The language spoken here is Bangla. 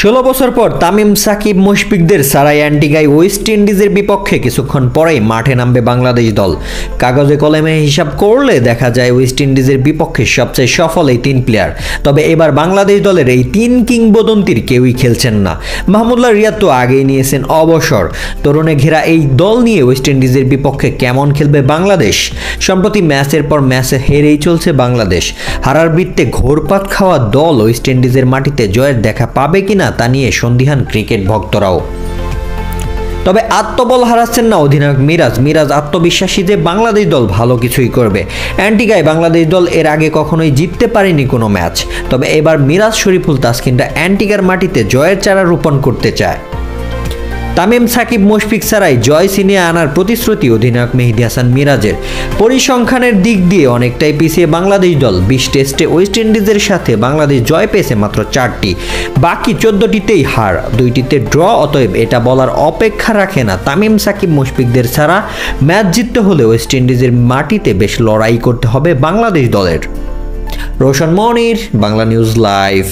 16 বছর পর তামিম সাকিব মুশফিকদের সারাই অ্যান্টিগায় ওয়েস্ট ইন্ডিজের বিপক্ষে কিছুক্ষণ পরেই মাঠে নামবে বাংলাদেশ দল। কাগজে কলমে হিসাব করলে দেখা যায় ওয়েস্ট ইন্ডিজের বিপক্ষে সবচেয়ে সফল এই 3 প্লেয়ার। তবে এবার বাংলাদেশ দলের এই 3 কিংবদন্তির কেউই খেলছেন না। মাহমুদুল্লাহ রিয়াদ তো আগেই নিয়েছেন অবসর। তরুণে ঘেরা এই দল নিয়ে ওয়েস্ট ইন্ডিজের বিপক্ষে কেমন খেলবে বাংলাদেশ? সম্প্রতি ম্যাচের পর ম্যাচে হেরেই চলছে বাংলাদেশ। হারার বৃত্তে ঘোরপাট খাওয়া দল ওয়েস্ট ইন্ডিজের মাটিতে জয়ের দেখা পাবে কিনা তা নিয়ে সন্দিহান ক্রিকেট ভক্তরাও। তবে আত্মবল হারাচ্ছেন না অধিনায়ক মিরাজ আত্মবিশ্বাসী যে বাংলাদেশ দল ভালো কিছুই করবে। অ্যান্টিগায় বাংলাদেশ দল এর আগে কখনোই জিততে পারেনি কোনো ম্যাচ। তবে এবার মিরাজ শরীফুল তাসকিনরা অ্যান্টিগার মাটিতে জয়ের চারা রোপণ করতে চায়। তামিম সাকিব মুশফিক ছাড়াই জয় ছিনিয়ে আনার প্রতিশ্রুতি অধিনায়ক মেহেদী হাসান মিরাজের। পরিসংখ্যানের দিক দিয়ে অনেকটাই পিছিয়ে বাংলাদেশ দল। 20 টেস্টে ওয়েস্ট ইন্ডিজের সাথে বাংলাদেশ জয় পেয়েছে মাত্র 4টি, বাকি 14টিতেই হার, 2টিতে ড্র। অতএব এটা বলার অপেক্ষা রাখে না তামিম সাকিব মুশফিকদের ছাড়া ম্যাচ জিততে হলে ওয়েস্ট ইন্ডিজের মাটিতে বেশ লড়াই করতে হবে বাংলাদেশ দলের। রোশন মনির, বাংলা নিউজ লাইভ।